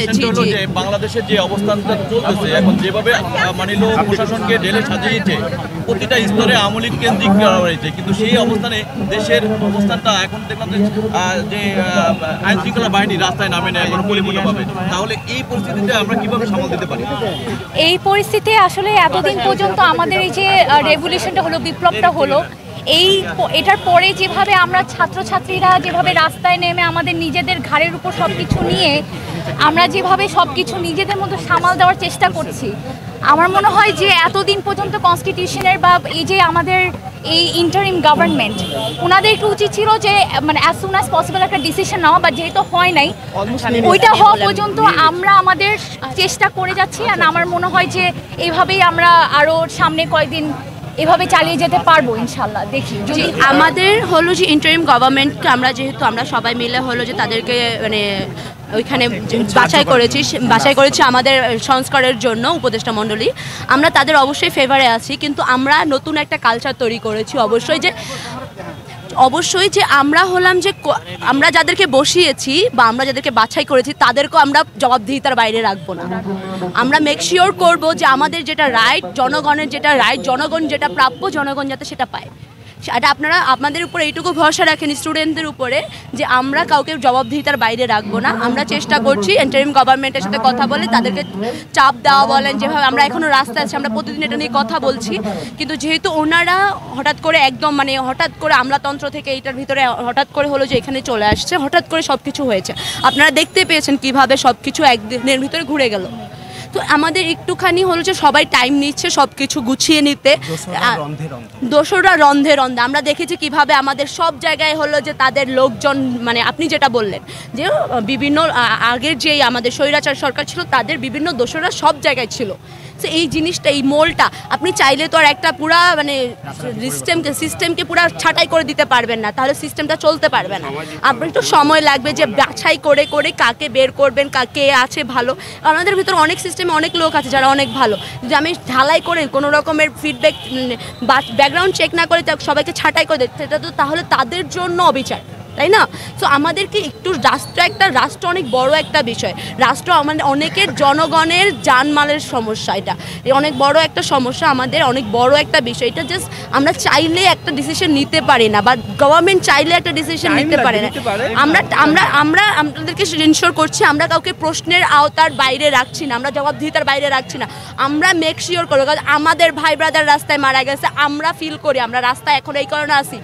জি জি বাংলাদেশের যে অবস্থানটা চলতেছে এখন যেভাবে মানিলো প্রশাসনকে ঢেলে সাজিয়েছে প্রতিটা স্তরে আওয়ামী লীগ কেন্দ্রিক করা হয়েছে কিন্তু সেই অবস্থানে দেশের অবস্থানটা এখন দেখলাম যে আইন শৃঙ্খলা বাহিনী রাস্তায় নামে নেয় এখন পরিপূর্ণভাবে তাহলে এই পরিস্থিতিতে আমরা কিভাবে সামাল দিতে পারি এই পরিস্থিতি আসলে এতদিন পর্যন্ত আমাদের এই যে রেভলিউশনটা হলো বিপ্লবটা হলো এটার পরে যেভাবে আমরা ছাত্রছাত্রীরা যেভাবে রাস্তায় নেমে আমাদের নিজেদের ঘাড়ের উপর সব কিছু নিয়ে আমরা যেভাবে সব কিছু নিজেদের মধ্যে সামাল দেওয়ার চেষ্টা করছি আমার মনে হয় যে এতদিন পর্যন্ত কনস্টিটিউশনের বা এই যে আমাদের এই ইন্টারিম গভর্নমেন্ট ওনাদের একটু উচিত ছিল যে মানে অ্যাজ সুন অ্যাজ পসিবল একটা ডিসিশন নেওয়া বা যেহেতু হয় নাই ওইটা হওয়া পর্যন্ত আমরা আমাদের চেষ্টা করে যাচ্ছি আর আমার মনে হয় যে এইভাবেই আমরা আরও সামনে কয়েকদিন এভাবে চালিয়ে যেতে পারবো ইনশাল্লাহ দেখি যদি আমাদের হলো যে ইন্টারিম গভর্নমেন্টকে আমরা যেহেতু আমরা সবাই মিলে হলো যে তাদেরকে মানে ওইখানে বাছাই করেছি আমাদের সংস্কারের জন্য উপদেষ্টা মণ্ডলী আমরা তাদের অবশ্যই ফেভারে আছি কিন্তু আমরা নতুন একটা কালচার তৈরি করেছি অবশ্যই যে আমরা হলাম যে আমরা যাদেরকে বসিয়েছি বা আমরা যাদেরকে বাছাই করেছি তাদেরকেও আমরা জবাবদিহিতার বাইরে রাখবো না আমরা মেক শিওর করবো যে আমাদের যেটা রাইট জনগণের যেটা রাইট জনগণ যেটা প্রাপ্য জনগণ যাতে সেটা পায় সেটা আপনারা আপনাদের উপরে এইটুকু ভরসা রাখেন স্টুডেন্টদের উপরে যে আমরা কাউকে জবাবদিহিতার বাইরে রাখবো না আমরা চেষ্টা করছি ইন্টারিম গভর্নমেন্টের সাথে কথা বলে তাদেরকে চাপ দেওয়া বলেন যেভাবে আমরা এখনও রাস্তায় আছি আমরা প্রতিদিন এটা নিয়ে কথা বলছি কিন্তু যেহেতু ওনারা হঠাৎ করে একদম মানে হঠাৎ করে আমলাতন্ত্র থেকে এইটার ভিতরে হঠাৎ করে হলো যে এখানে চলে আসছে হঠাৎ করে সব কিছু হয়েছে আপনারা দেখতে পেয়েছেন কিভাবে সব কিছু একদিনের ভিতরে ঘুরে গেল তো আমাদের একটুখানি হলো যে সবাই টাইম নিচ্ছে সব কিছু গুছিয়ে নিতে দোসররা রন্ধে রন্ধে আমরা দেখেছি কিভাবে আমাদের সব জায়গায় হলো যে তাদের লোকজন মানে আপনি যেটা বললেন যে বিভিন্ন আগের যেই আমাদের স্বৈরাচার সরকার ছিল তাদের বিভিন্ন দোসররা সব জায়গায় ছিল তো এই জিনিসটা এই মোলটা আপনি চাইলে তো আর একটা পুরা মানে সিস্টেমকে পুরা ছাঁটাই করে দিতে পারবেন না তাহলে সিস্টেমটা চলতে পারবে না আপনার একটু সময় লাগবে যে বাছাই করে করে কাকে বের করবেন কাকে আছে ভালো আমাদের ভিতরে অনেক সিস্টেমে অনেক লোক আছে যারা অনেক ভালো যদি আমি ঢালাই করে কোনো রকমের ফিডব্যাক ব্যাকগ্রাউন্ড চেক না করে সবাইকে ছাঁটাই করে দিই সেটা তো তাহলে তাদের জন্য অবিচার তাই না সো আমাদেরকে একটু রাষ্ট্র অনেক বড় একটা বিষয় রাষ্ট্র আমাদের অনেকের জনগণের জানমালের সমস্যা এটা অনেক বড় একটা সমস্যা আমাদের অনেক বড় একটা বিষয় এটা জাস্ট আমরা চাইলে একটা ডিসিশন নিতে পারি না বা গভর্নমেন্ট চাইলে একটা ডিসিশন নিতে পারে না আমরা আমাদেরকে ইনশিওর করছি আমরা কাউকে প্রশ্নের আওতার বাইরে রাখছি না আমরা জবাবদিহিতার বাইরে রাখছি না আমরা মেক শিওর করবো কারণ আমাদের ভাই ব্রাদার রাস্তায় মারা গেছে আমরা ফিল করি আমরা রাস্তায় এখন এই কারণে আসি